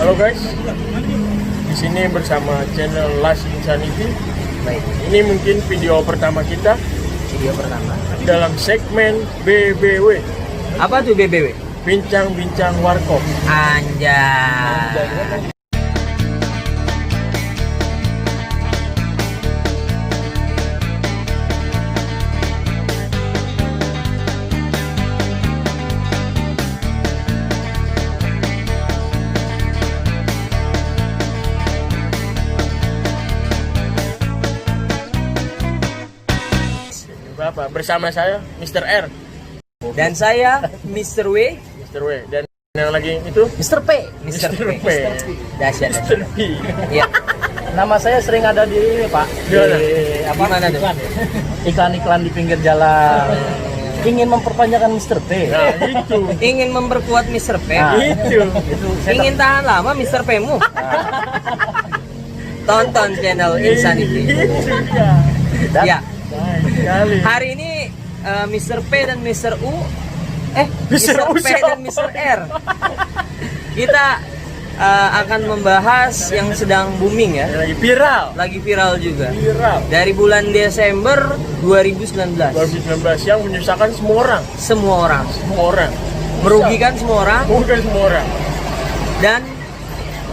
Halo guys, di sini bersama channel Last Insanity. Baik, Ini mungkin video pertama kita video pertama. dalam segmen BBW, Apa tuh BBW? Bincang-bincang Warkop. Anjay. Bapak bersama saya Mr. R, Dan saya Mr. W, Mr. W, dan yang lagi itu Mr. P, Mr. Mr. P. P. Dahsyat. Mr. P. Iya. Nama saya sering ada di ini Pak, di Gimana? Gimana tuh? iklan di pinggir jalan. Ingin memperpanjangkan Mr. P. Nah itu, Ingin memperkuat Mr. P. Nah. itu. Itu saya Ingin tahan lama Mr. P-mu. Tonton channel Insanity. Itu dia. Ya, Baik sekali. hari ini Mr. P dan Mr. U Mr. U P dan Mr. R kita akan membahas yang sedang booming ya, Lagi viral. lagi viral juga Viral. dari bulan Desember 2019. 2019 yang menyusahkan semua orang. Semua orang merugikan semua orang Bukan semua orang. dan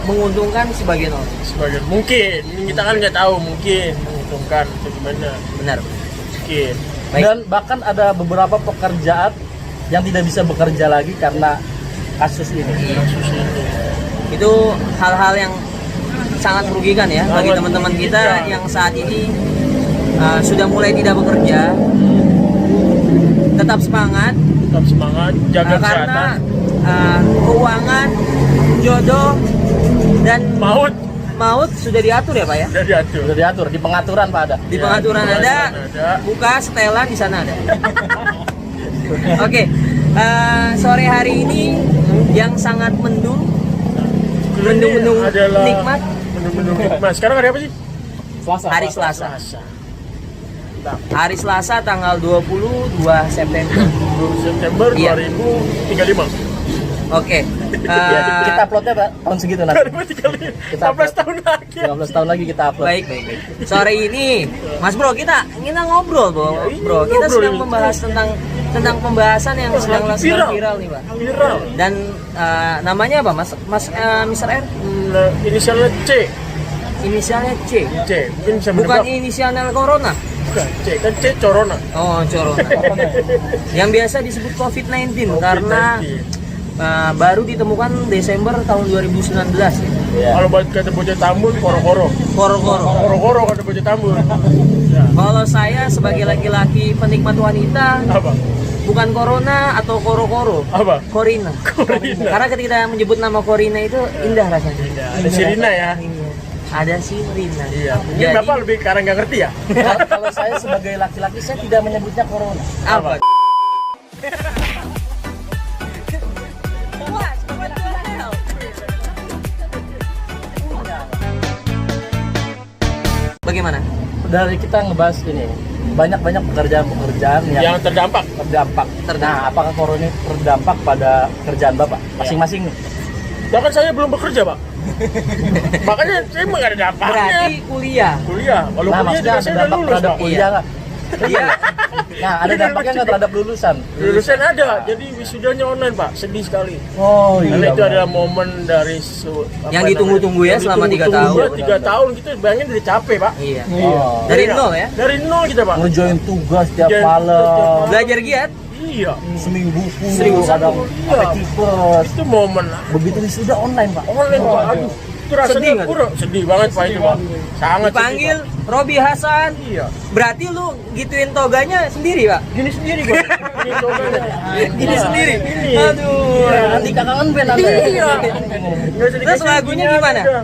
menguntungkan sebagian orang. Sebagian mungkin kita kan nggak tahu, mungkin menguntungkan atau gimana, Benar. mungkin. Baik. Dan bahkan ada beberapa pekerjaan yang tidak bisa bekerja lagi karena kasus ini. Kasus ini. Itu hal-hal yang sangat merugikan ya bagi Sangat teman-teman kita merugikan. yang saat ini sudah mulai tidak bekerja. Tetap semangat Tetap semangat, jaga karena kesehatan. keuangan, jodoh dan Maut sudah diatur ya Pak ya. udah diatur. Sudah diatur di pengaturan Pak ada. Di Ya, pengaturan di ada, pengaturan ada. buka setelan di sana ada. Oke, sore hari ini yang sangat mendung Ini adalah nikmat. Mendung nikmat. Sekarang hari apa sih? Selasa. Hari Selasa. Nah, Hari Selasa tanggal 22 September. 2 September Iya. 2035. Oke. Kita uploadnya Pak tahun segitu nanti. 2035. Kita 14 tahun lagi. 15 tahun lagi kita upload. Baik. Sore ini, Mas Bro, kita ngobrol, Bro. Iya, Kita ngobrol sedang ini. membahas tentang pembahasan yang sedang Lagi viral nih, Pak. Viral. Dan namanya apa, Mas Mr. R? Inisialnya C. Inisialnya C. C. Mungkin bisa Bukan menebak. inisial Corona. Bukan. C. Kan C Corona. Oh, Corona. Yang biasa disebut COVID-19 karena baru ditemukan Desember tahun 2019 ya. Iya. Kalau buat kata bocah Tambun, koro-koro. Koro-koro. Koro-koro kata bocah Tambun. Ya. Kalau saya sebagai laki-laki penikmat wanita, Apa? bukan Corona atau koro-koro, Apa? Korina. Korina. Karena ketika kita menyebut nama Korina itu indah rasanya. Ada Sirina ya. Iya. Ada Sirina. Iya. Mungkin Jadi, Bapak lebih karena nggak ngerti ya. Kalau saya sebagai laki-laki saya tidak menyebutnya corona. apa? Bagaimana? Dari kita ngebahas ini banyak pekerjaan-pekerjaan yang Yang terdampak. terdampak. Nah, apakah corona ini terdampak pada kerjaan Bapak masing-masing nih? Bahkan saya belum bekerja, Pak. Makanya saya emang nggak ada dampaknya. Berarti kuliah. Kuliah. Kalau Nah, kuliah maksudnya juga ada saya udah dampak lulus, terhadap Pak. kuliah nggak? Iya. Nah, ada dampaknya nggak terhadap lulusan? Lulusan ada, jadi wisudanya online, Pak. Sedih sekali. Oh Karena itu adalah momen dari Yang ditunggu-tunggu ya selama 3 tahun. 3 tahun gitu, bayangin udah capek, Pak. Iya. Oh. Dari nol ya. Dari nol kita, Pak. Ngerjain tugas tiap Ngerjain malam, Belajar giat. Iya. seminggu full, Serius? kadang Iya. pakai tipes. Itu momen Begitu wisuda online Pak. online, Pak. Aduh, itu rasanya Sedih nggak tuh? kurang. Sedih banget, Pak, itu, Pak. Sangat Dipanggil sedih, Robi Hasan. Pak. Iya. Berarti lu gituin toganya sendiri, Pak? Gini sendiri, Pak. Gini toganya. Gini sendiri. Ini. Aduh. Iya. Nanti kangen band Anda. Iya. Nggak usah Terus dikasih lagunya gini gimana? aja.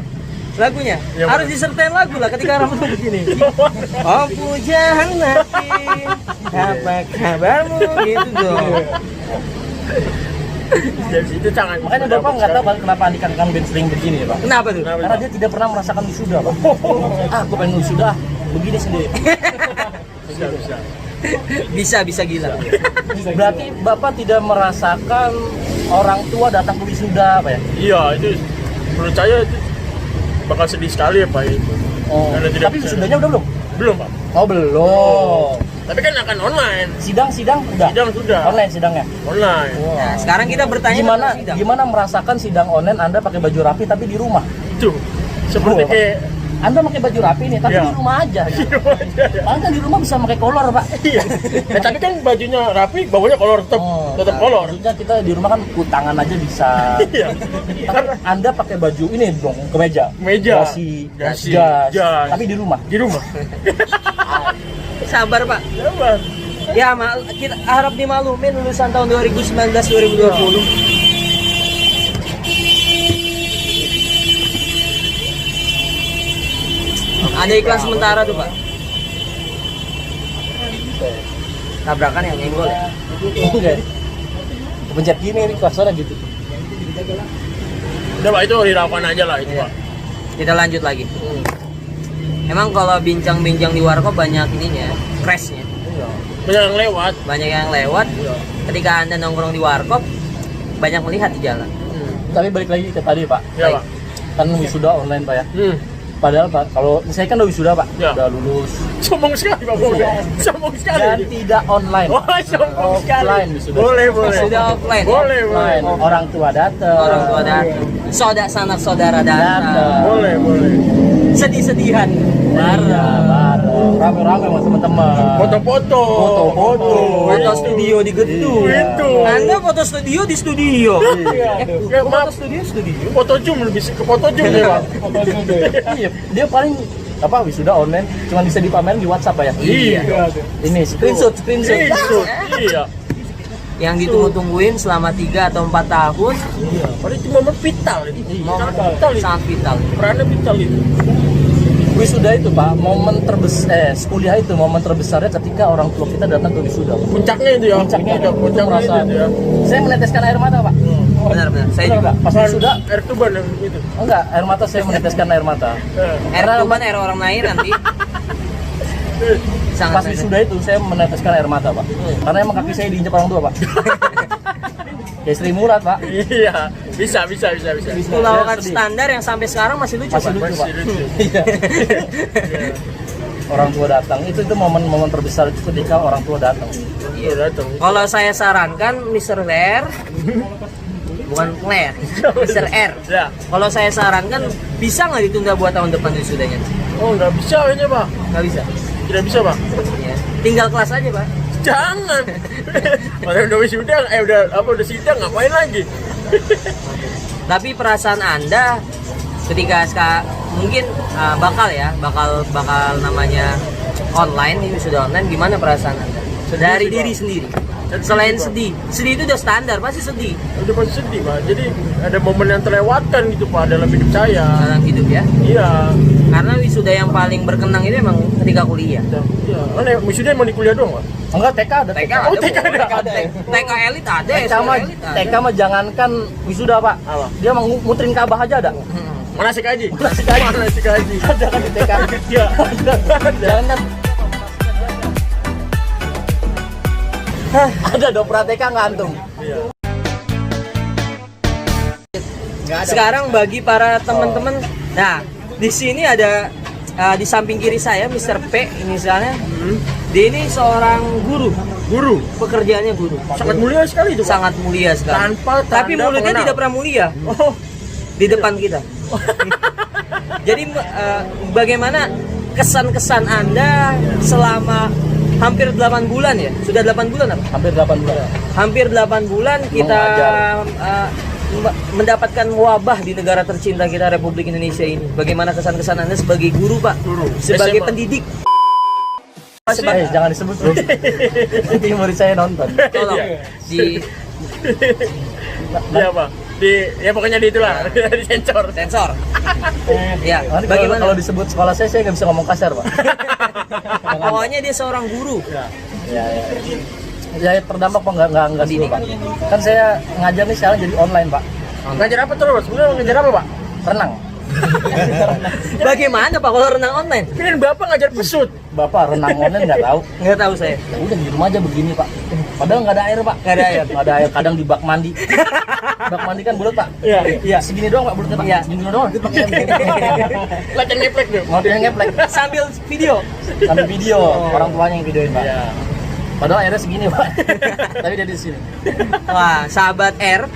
Lagunya Ya, harus Pak. disertain lagu lah ketika rambut begini. Oh pujahan hati, apa kabarmu gitu dong. Dari situ sangat. Makanya Bapak nggak tahu kenapa Andika kangen band sering begini ya Pak. Kenapa tuh? Kenapa? Karena dia tidak pernah merasakan wisuda Pak. Aku pengen wisuda, begini sendiri. Bisa. Bisa gila. Berarti Bapak tidak merasakan orang tua datang ke wisuda Pak ya? Iya, itu menurut saya itu bakal sedih sekali ya Pak itu. Oh. Karena tidak Tapi bisa. wisudanya udah belum? Belum Pak. Oh belum. Tapi kan akan online. Sidang udah. Sidang sudah. Online sidangnya. Online. Nah, sekarang kita bertanya Gimana tentang sidang. gimana merasakan sidang online Anda pakai baju rapi tapi di rumah? Itu seperti Oh. kayak Anda pakai baju rapi nih tapi Iya. di rumah aja. di rumah aja ya. Anda di rumah bisa pakai kolor, Pak. Iya. Nah, tapi kan bajunya rapi, bawahnya kolor tetap tetap nah, kolor. Maksudnya kita di rumah kan kutangan aja bisa. Iya. Tapi Anda pakai baju ini dong, kemeja. Meja. Dasi, Dasi, jas. jas. Tapi di rumah. Di rumah. Sabar Pak. Sabar. Ya, kita harap dimaklumin lulusan tahun 2019-2020. Ada iklan sementara tuh Pak. Tabrakan yang nyenggol ya. Itu guys. Pencet gini nih kuasanya gitu. Udah Pak, itu hiraukan aja lah itu Pak. Kita lanjut lagi. Emang kalau bincang-bincang di warkop banyak ininya, crashnya. Banyak yang lewat. Banyak yang lewat. Ketika Anda nongkrong di warkop, banyak melihat di jalan. Tapi balik lagi ke tadi, Pak. Iya Pak. Kan wisuda online, Pak ya. Padahal Pak, kalau saya kan udah wisuda Pak, Ya. udah lulus. Sombong sekali Pak. Boleh. Sombong sekali. Dan tidak online. Oh, sombong sekali. Offline wisuda. Boleh, boleh. Sudah offline. Ya? Boleh, boleh. Offline. Orang tua datang. Orang tua datang. Sanak saudara datang. Datang. Boleh, boleh. Sedih-sedihan. Iya, bareng. Rame-rame sama teman-teman. Foto-foto. Foto-foto. Foto studio di gedung. Itu. Anda foto studio di studio. Iya. Ya, Foto maaf. studio studio. Foto zoom lebih ke foto zoom ya Pak. Iya, dia paling apa wisuda online cuma bisa dipamerin di WhatsApp Pak ya. Iya. Ini Screenshot. Iya. Yang ditunggu-tungguin selama 3 atau 4 tahun. Padahal itu momen vital itu. Momen Sangat vital itu. sangat vital. Perannya vital itu. Wisuda itu Pak, momen terbesar kuliah itu momen terbesarnya ketika orang tua kita datang ke wisuda. Pak. Puncaknya itu ya. Puncaknya itu Puncaknya merasa. itu ya. Saya meneteskan air mata Pak. Benar-benar. Saya Benar, juga. Pak. Pas wisuda, Air tuban yang itu. enggak, air mata saya meneteskan air mata. Air tuban, air orang lain nanti. Pas Sangat wisuda itu saya meneteskan air mata Pak. Karena emang kaki saya diinjak orang tua Pak. Kayak Sri Mulat Pak. Iya, bisa. Melakukan Sedih. standar yang sampai sekarang masih lucu Masih Pak. lucu Pak. Masih lucu. Iya. Orang tua datang itu momen-momen terbesar itu ketika orang tua datang. Iya datang. Kalau saya sarankan Mr. R, bukan Claire, Mr. R. Ya. Kalau saya sarankan bisa nggak ditunda buat tahun depan wisudanya? Oh nggak bisa kayaknya Pak. Nggak bisa. Tidak bisa Pak. Ya. Tinggal kelas aja Pak. Jangan. Kalau udah wisuda, udah sidang ngapain lagi? Tapi perasaan Anda ketika mungkin bakal namanya online ini sudah online, gimana perasaan Anda? Sedih Dari sih, diri Pak. sendiri. Sedih Selain sih, Pak. sedih itu udah standar, pasti sedih Udah pasti sedih Pak. Jadi ada momen yang terlewatkan gitu Pak dalam hidup saya. dalam hidup ya. Iya. Karena wisuda yang paling berkenang itu emang ketika kuliah. Iya. Mana wisuda emang di kuliah doang Pak? Enggak, TK ada. TK Oh, TK ada. TK elit ada, TK sekolah mah elit ada. TK mah jangankan wisuda Pak. Apa? Dia mau muterin Ka'bah aja ada. Mana sih kaji? Manasik haji. Manasik haji. Ada kan di TK. Iya. Jangan kan. Ada dopra TK nggak antum? Iya. Sekarang bagi para teman-teman, nah di sini ada di samping kiri saya Mr. P inisialnya. Dia ini seorang guru, Guru. pekerjaannya guru. Sangat mulia sekali itu Pak. Sangat mulia sekali. Tanpa tanda Tapi mulutnya pengenal. tidak pernah mulia Oh. di depan kita. Jadi bagaimana kesan-kesan Anda selama hampir 8 bulan ya? Sudah 8 bulan apa? Hampir 8 bulan. Hampir 8 bulan kita Mengajar. mendapatkan wabah di negara tercinta kita Republik Indonesia ini. Bagaimana kesan-kesan Anda sebagai guru, Pak? Guru. Sebagai SMA. pendidik. Jangan disebut bro. Nanti murid saya nonton. Tolong di Iya Pak. Ya pokoknya di itulah. Di sensor. sensor. Ya, Nanti bagaimana? kalau disebut sekolah saya nggak bisa ngomong kasar Pak. Pokoknya dia seorang guru. Ya. Ya terdampak Pak nggak sih Pak. Kan saya ngajar nih sekarang jadi online Pak. Ngajar apa terus? Sebenarnya ngajar apa Pak? Renang. Bagaimana Pak kalau renang online? Kirain Bapak ngajar pesut. Bapak renang online nggak tahu. Nggak tahu saya. Ya udah di rumah aja begini Pak. Padahal nggak ada air pak. Nggak ada air. Nggak ada air. Kadang di bak mandi. Bak mandi kan bulat pak. Iya. Iya. Segini doang pak bulutnya pak. Iya. Segini doang. Itu pakai Latihan ngeplek tuh. mobil yang ngeplek. Sambil video. Sambil video. Orang tuanya yang videoin pak. Iya. Padahal airnya segini pak. Tapi dia di sini. Wah, sahabat R,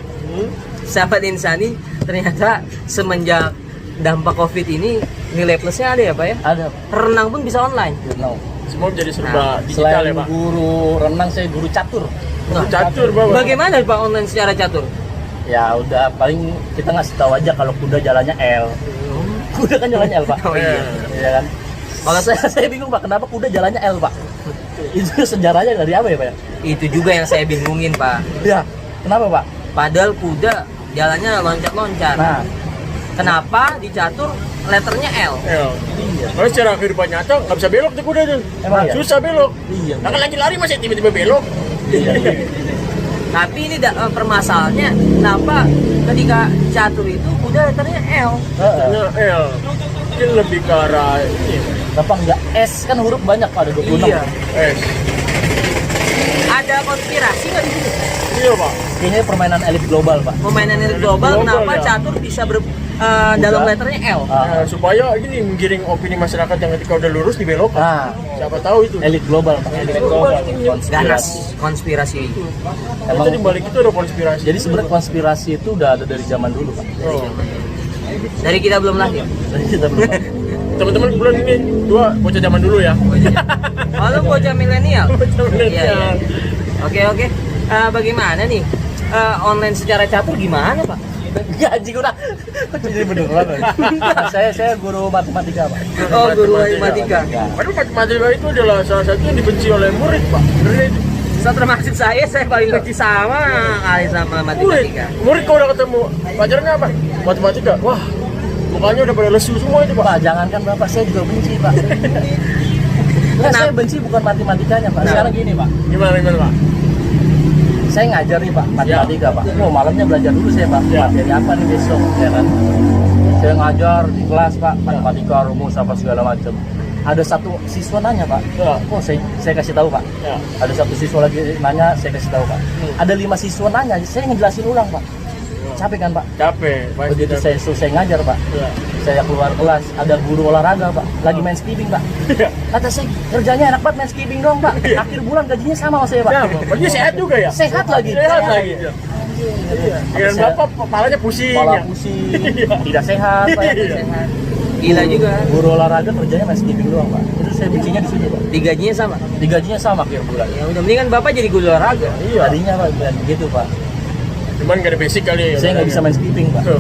sahabat Insani, ternyata semenjak dampak COVID ini nilai plusnya ada ya Pak ya? Ada. Renang pun bisa online. Jurnal. Semua jadi serba Nah, digital Selain ya pak. guru renang, saya guru catur. Nah, Catur bapak. bagaimana Pak online secara catur? Ya udah paling kita ngasih tahu aja kalau kuda jalannya L. Kuda kan jalannya L pak. Oh iya. Iya kan. Kalau saya bingung pak, kenapa kuda jalannya L pak? Itu sejarahnya dari apa ya pak? Itu juga yang saya bingungin Pak. Ya. Kenapa pak? Padahal kuda jalannya loncat-loncat. Nah. Kenapa di catur letternya L? Iya. Kalau secara kehidupan nyata nggak bisa belok tuh kuda tuh. Emang iya? Susah belok. Iya. Nah, kan lagi lari masih tiba-tiba belok. Iya. Tapi ini permasalahannya kenapa ketika catur itu kuda letternya L? Nah, L. Mungkin lebih ke arah ini. Kenapa enggak S kan huruf banyak pak, ada 26. Iya. S. Ada konspirasi nggak di sini? Iya pak. Kayaknya permainan elit global pak. Pemainan elit global, Global, kenapa ya. catur bisa dalam letternya L? Nah, supaya ini menggiring opini masyarakat yang ketika udah lurus dibelokkan. Nah, Siapa tahu itu. elit global pak. Elit global. Ganas konspirasi. Emang di balik itu ada konspirasi. Jadi sebenarnya konspirasi itu udah ada dari zaman dulu pak. Oh. Dari kita belum lahir. Dari kita belum. Teman-teman bulan ini dua bocah zaman dulu ya. Oh, lu bocah milenial. Bocah Iya, iya. milenial. Oke. Bagaimana nih? Online secara catur gimana, Pak? Gaji udah. Jadi beneran. Saya guru matematika pak. Oh, guru matematika. Padahal matematika itu adalah salah satu yang dibenci oleh murid pak. Bener itu. Maksud saya paling benci sama kali sama matematika. Murid kalau udah ketemu pelajarannya apa? Matematika. Wah, mukanya udah pada lesu semua itu pak. Pak, jangankan bapak, saya juga benci pak. Nah, saya benci bukan matematikanya pak. Sekarang gini pak, Gimana pak? saya ngajar nih pak matematika pak. Oh malamnya belajar dulu saya pak. Ya. Materi apa nih besok ya kan? Saya ngajar di kelas pak matematika rumus apa segala macam. Ada satu siswa nanya pak. Ya. Oh saya kasih tahu pak. Ya. Ada satu siswa lagi nanya, saya kasih tahu pak. Ada 5 siswa nanya, saya ngejelasin ulang pak. Capek kan pak? Capek. Begitu saya selesai ngajar pak, Ya. saya keluar kelas, ada guru olahraga pak, lagi main skipping pak. Kata saya, kerjanya enak banget main skipping doang pak. Akhir bulan gajinya sama sama saya pak. Sama. Berarti sehat juga ya? Sehat lagi. Sehat lagi. Iya. Dengan Saya- bapak kepalanya pusing. Kepala ya? pusing, tidak sehat pak. Iya. Tidak sehat. Gila juga. Guru olahraga kerjanya main skipping doang pak. Itu saya bencinya di situ pak. Digajinya sama. Digajinya sama akhir bulan. Ya udah mendingan Bapak jadi guru olahraga. Iya. Tadinya pak bukan begitu pak. Cuman gak ada basic kali. Saya nggak bisa main skipping pak. Tuh.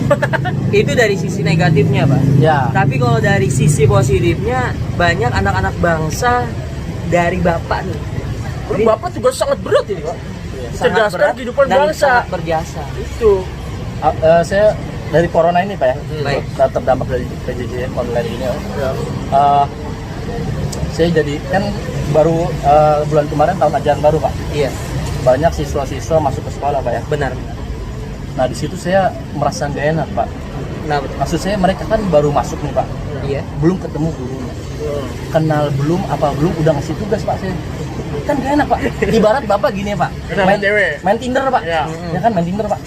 Itu dari sisi negatifnya, Pak. Ya. Tapi kalau dari sisi positifnya, banyak anak-anak bangsa dari Bapak nih. Jadi bapak juga sangat berat ini pak. Sangat Mencerdaskan berat kehidupan dan bangsa. sangat berjasa. Itu. Saya dari corona ini pak ya, Baik. terdampak dari PJJ online ini. Ya. Saya jadi kan baru bulan kemarin tahun ajaran baru pak. Iya, Banyak siswa-siswa masuk ke sekolah pak ya. benar. Nah di situ saya merasa nggak enak pak. Nah, Maksud saya mereka kan baru masuk nih pak, iya. belum ketemu gurunya, kenal belum apa belum udah ngasih tugas pak saya. Kan gak enak pak. Ibarat bapak gini pak, Kenal cewek. main Tinder pak, Ya. ya kan main Tinder pak.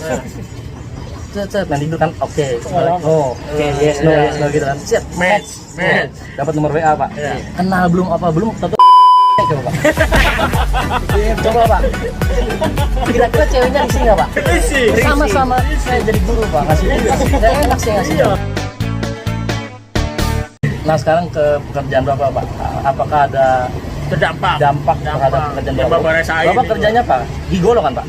Cet, main Tinder kan oke. Oh, oke, yes no gitu kan. Set, Match. dapat nomor WA pak. Ya. Kenal belum apa belum tentu coba pak. Coba pak. Kira-kira ceweknya isi nggak pak? Isi. Sama-sama saya jadi guru pak, ngasih tugas. Gak enak saya ngasih. Iya. Nah sekarang ke pekerjaan bapak pak, apakah ada Terdampak. dampak terhadap pekerjaan Yang bapak? bapak rasain Bapak itu. kerjanya apa? Gigolo kan pak?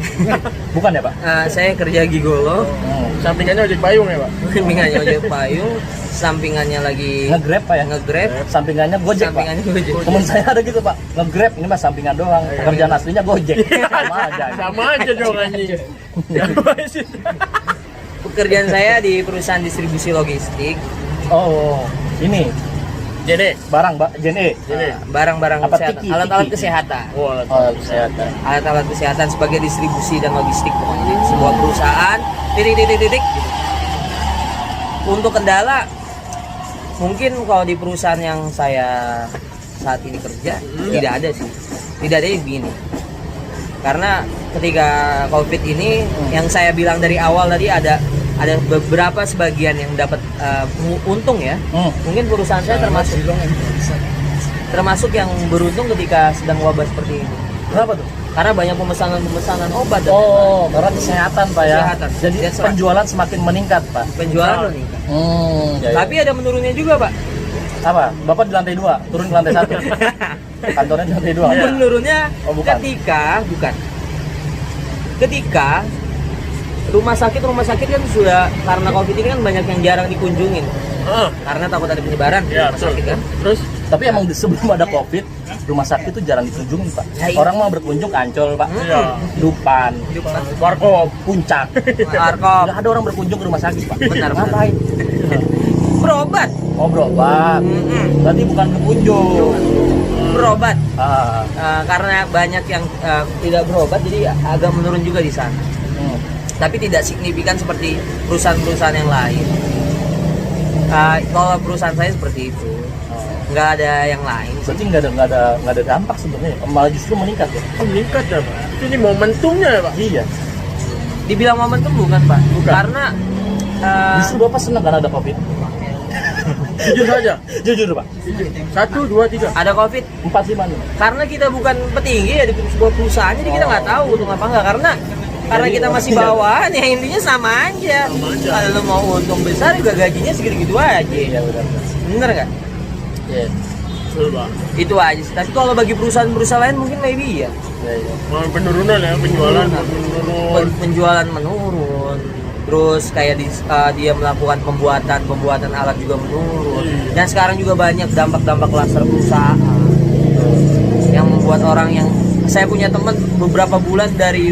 Bukan ya pak? Saya kerja gigolo, Sampingannya ojek payung ya pak. sampingannya ojek payung, sampingannya lagi Nge-grab pak ya? nge-grab, Sampingannya gojek pak? sampingannya gojek. Temen saya ada gitu pak, nge-grab ini mah sampingan doang, pekerjaan aslinya gojek. Sama aja. Sama aja dong anjing. Sama sih. Pekerjaan saya di perusahaan distribusi logistik, Oh, ini Jadi. barang pak, JNE. barang-barang Apa, kesehatan, tiki, alat-alat tiki? kesehatan. Oh, Oh, kesehatan. Alat-alat kesehatan sebagai distribusi dan logistik pokoknya di sebuah perusahaan titik. Untuk kendala mungkin kalau di perusahaan yang saya saat ini kerja tidak ada sih, tidak ada yang begini Karena ketika COVID ini yang saya bilang dari awal tadi ada beberapa sebagian yang dapat untung ya. Mungkin perusahaan saya termasuk yang beruntung ketika sedang wabah seperti ini. Kenapa tuh? Karena banyak pemesanan obat dan Karena kesehatan Pak ya. Kesehatan. Jadi That's right. penjualan semakin meningkat Pak. penjualan meningkat. Ya, ya. Tapi ada menurunnya juga, Pak. Apa? Bapak di lantai 2, turun ke lantai 1. Kantornya di lantai 2. Menurunnya Oh, bukan. ketika rumah sakit kan sudah, karena COVID ini kan banyak yang jarang dikunjungin karena takut ada penyebaran Ya, rumah betul. sakit kan. Terus Tapi emang sebelum ada COVID, rumah sakit itu jarang dikunjungin Pak. Ya, iya. Orang mau berkunjung ke Ancol Pak. Iya. Dupan, warkop. Puncak. Warkop. Nggak ada orang berkunjung ke rumah sakit Pak. Benar. Ngapain? Berobat, Oh berobat. Berarti bukan berkunjung. berobat. Ah. Karena banyak yang tidak berobat, jadi agak menurun juga di sana. Tapi tidak signifikan seperti perusahaan-perusahaan yang lain. Kalau perusahaan saya seperti itu, nggak ada yang lain. Berarti nggak ada dampak sebenarnya. Malah justru meningkat ya. Meningkat ya Pak. Ini momentumnya ya Pak. Iya. Dibilang momentum bukan, Pak? Bukan. Karena Justru Bapak senang karena ada COVID. Jujur saja. Jujur Pak. 1, 2, 3. ada COVID. 4, 5 nih. Karena kita bukan petinggi ya di sebuah perusahaan, jadi kita nggak tahu untung apa enggak. Karena kita masih bawahan, ya intinya sama aja. Kalau lo mau untung besar juga gajinya segitu-gitu aja. Iya benar. Bener nggak? Iya. Betul Pak. Itu aja sih. Tapi kalau bagi perusahaan-perusahaan lain mungkin maybe ya. Iya. Penurunan ya, penjualan menurun. Penjualan menurun. Terus kayak dia melakukan pembuatan alat juga menurun. Dan sekarang juga banyak dampak-dampak klaster perusahaan yang membuat orang yang, saya punya teman beberapa bulan dari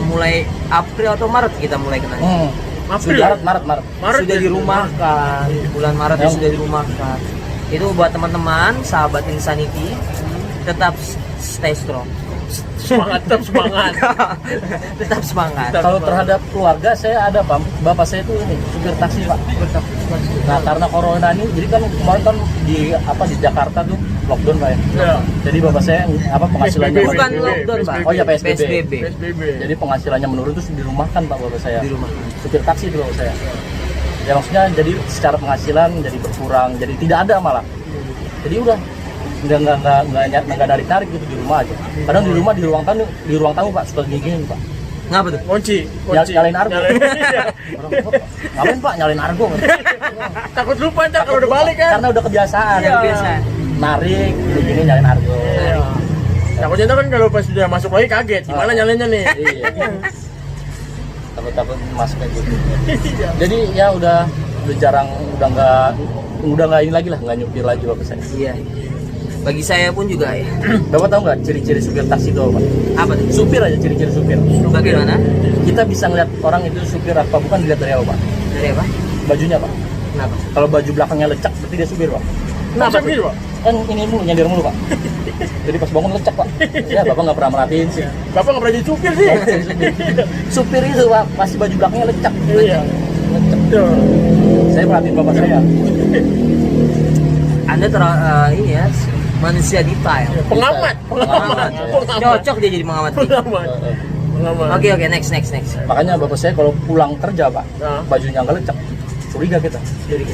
mulai April atau Maret kita mulai kena. April. Maret sudah ya? dirumahkan. Bulan Maret Yang- sudah dirumahkan. Itu buat teman-teman sahabat Insanity, tetap stay strong. Tetap semangat. Tetap semangat. Kalau terhadap keluarga saya ada Pak. Bapak saya itu ini supir taksi Pak. Nah karena corona ini, jadi kan kemarin kan di Jakarta tuh lockdown Pak ya. Ya. Jadi bapak saya penghasilannya PSBB. Bukan PSBB. lockdown, Pak. Oh iya, PSBB. PSBB. Jadi penghasilannya menurun terus dirumahkan Pak bapak saya. Di rumah. Supir taksi itu bapak saya. Ya maksudnya jadi secara penghasilan jadi berkurang, jadi tidak ada malah. Jadi udah nggak tarik gitu di rumah aja. Kadang di rumah di ruang tamu Pak suka gini Pak. Ngapa tuh? Kunci. Nyalain argo. Iya. Ngapain Pak nyalain argo? Takut lupa ntar kalau udah balik kan. Karena udah kebiasaan. Iya. Biasa. Narik gini nyalain argo. Iya. Takutnya tuh kan kalau pas sudah masuk lagi kaget, gimana nyalainnya nih? Iya. Takut masuk kayak gitu. Jadi ya udah jarang, udah nggak ini lagi lah, nggak nyupir lagi bapak saya. Iya. Bagi saya pun juga ya. Bapak tahu nggak ciri-ciri supir taksi itu apa? Apa tuh? Supir aja ciri-ciri supir. Bagaimana? Kita bisa ngeliat orang itu supir apa bukan dilihat dari apa Pak? Dari apa? Bajunya Pak. Kenapa? Kalau baju belakangnya lecak berarti dia supir Pak. Kenapa gitu Pak? Kan ini mulu nyender mulu Pak. Jadi pas bangun lecak Pak. Ya bapak nggak pernah merhatiin sih. Bapak nggak pernah jadi supir sih. Supir itu Pak pasti baju belakangnya lecak. Iya. Lecak. Tuh. Saya perhatiin bapak saya. Anda ini ya manusia detail. Pengamat. Pengamat. Cocok dia jadi pengamat. Pengamat. Pengamat. Oke, next. Makanya bapak saya kalau pulang kerja Pak, Nah. bajunya nggak lecak, curiga kita.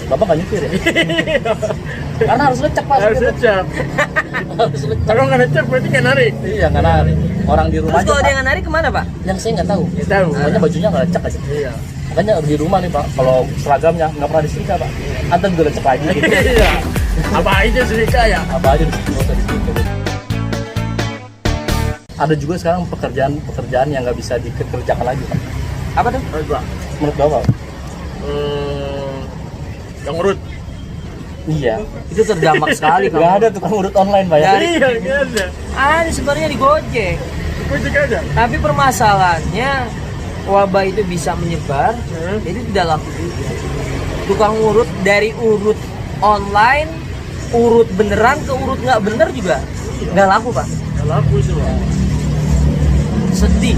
Bapak nggak nyupir ya? Karena harus lecak Pak. Harus supir. lecak. Harus lecak. Kalau nggak lecak berarti nggak narik. Iya nggak narik. Orang di rumah Terus aja kalau dia Pak, nggak narik kemana, Pak? yang saya nggak tahu. Nggak tahu. Makanya bajunya nggak lecak aja. Iya. Makanya di rumah nih Pak, kalau seragamnya nggak pernah disetrika Pak. Atau juga lecak lagi. Iya. Apa aja serika ya? Apa aja disetrika. Ada juga sekarang pekerjaan yang nggak bisa dikerjakan lagi Pak. Apa tuh? Harus Pak. Menurut Bapak? Yang urut. Iya. Itu terdampak sekali kamu. Nggak ada tukang urut online Pak ya. Dari- Iya, nggak ada. Ini sebenarnya di Gojek. Gojek aja. Tapi permasalahannya wabah itu bisa menyebar, Hmm. jadi tidak laku juga. Tukang urut dari urut online, urut beneran ke urut nggak bener juga nggak laku Pak. Nggak laku sih Pak. Sedih.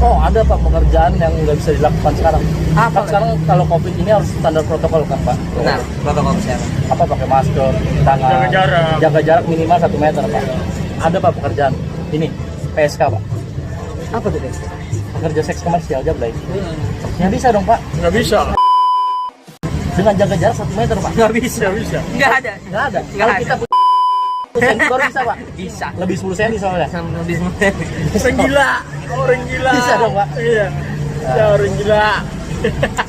Oh ada Pak pekerjaan yang nggak bisa dilakukan sekarang. Apa? Kan sekarang kalau COVID ini harus standar protokol kan Pak. Benar, protokol kesehatan. Apa pakai masker, cuci tangan, Jaga jarak. jarak minimal 1 meter Pak. Ada Pak pekerjaan ini PSK Pak. Apa tuh, Pak? Pekerja seks komersial Jablay. Nggak bisa dong Pak. Nggak bisa. Dengan jaga jarak 1 meter Pak. Nggak bisa. Nggak bisa. Nggak ada. Nggak ada. Nggak Kalau ada. kita punya sensor bisa Pak. Bisa. Lebih 10 cm soalnya. Lebih Orang gila. Orang gila. Bisa dong, Pak. Iya. Ya, orang gila.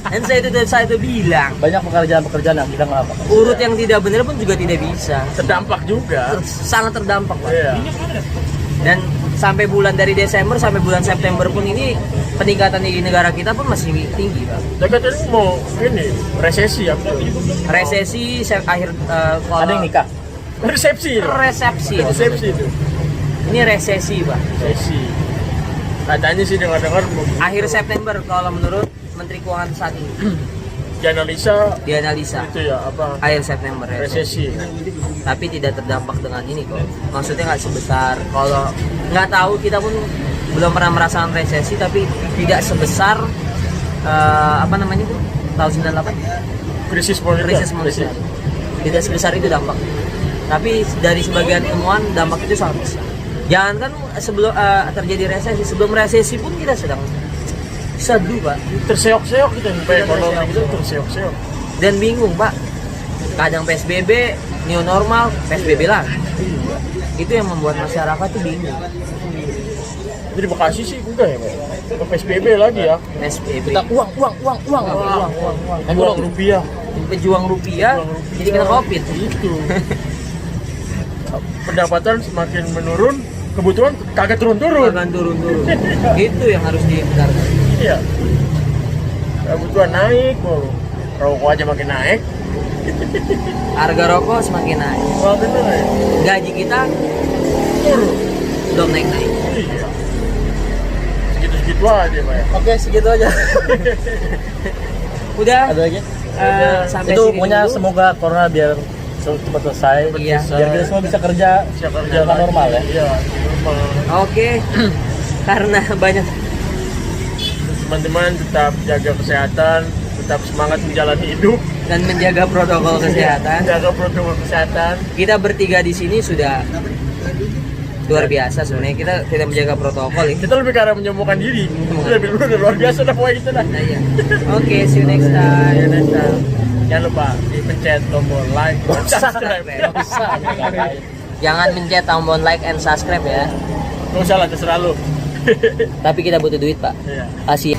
Dan saya itu bilang, Banyak pekerjaan-pekerjaan yang kita nggak apa. urut yang tidak benar pun juga tidak bisa. Terdampak juga. Sangat terdampak, Pak. Iya. Dan sampai bulan dari Desember sampai bulan September pun ini peningkatan di negara kita pun masih tinggi, Pak. Dekat ini mau ini resesi ya. Resesi akhir kalau Ada yang nikah. Resepsi. resepsi. Resepsi itu. Ini resesi, Pak. Resesi. Katanya sih dengar-dengar Akhir September kalau menurut Menteri Keuangan saat ini dianalisa dianalisa itu ya apa akhir September resesi. resesi. Tapi tidak terdampak dengan ini kok. Maksudnya nggak sebesar kalau nggak tahu, kita pun belum pernah merasakan resesi, tapi tidak sebesar apa namanya itu tahun 98 Krisis moneter. krisis moneter. Tidak sebesar itu dampak. Tapi dari sebagian ilmuwan dampak itu sangat besar. Jangan kan sebelum terjadi resesi, sebelum resesi pun kita sedang seduh, Pak, Terseok-seok gitu nih ekonomi itu terseok-seok. dan bingung, Pak. Kadang PSBB, new normal, PSBB lagi. Itu yang membuat masyarakat tuh bingung. Jadi Bekasi sih enggak ya, Pak? Ke PSBB lagi ya. PSBB. Kita uang. Uang rupiah. Pejuang rupiah, jadi kena Covid. Itu. Pendapatan semakin menurun, kebutuhan kagak turun-turun. Akan turun-turun. Itu yang harus dihindarkan. Iya. Kebutuhan naik, rokok aja makin naik. Harga rokok semakin naik. Makin naik. Gaji kita Turun. belum naik-naik. Iya. Segitu-segitu aja, Pak ya. Oke, segitu aja. Udah, Ada lagi? sampai Itu sini pokoknya dulu. semoga corona biar cepat selesai. Iya. Biar kita semua bisa kerja Siap kerja dengan lagi. normal ya. Iya, normal. Oke. Karena banyak Teman-teman tetap jaga kesehatan, tetap semangat menjalani hidup, dan menjaga protokol kesehatan. jaga protokol kesehatan. Kita bertiga di sini sudah luar biasa sebenarnya. Kita tidak menjaga protokol ini. Kita lebih ke arah menyembuhkan diri. Itu lebih luar biasa dah pokoknya gitu dah. Nah, iya. Oke, see you next time. Ya, next time. Jangan lupa dipencet tombol like dan subscribe. Jangan mencet tombol like and subscribe ya. Nggak usah lah, terserah lu. Tapi kita butuh duit, Pak. Iya. Kasih.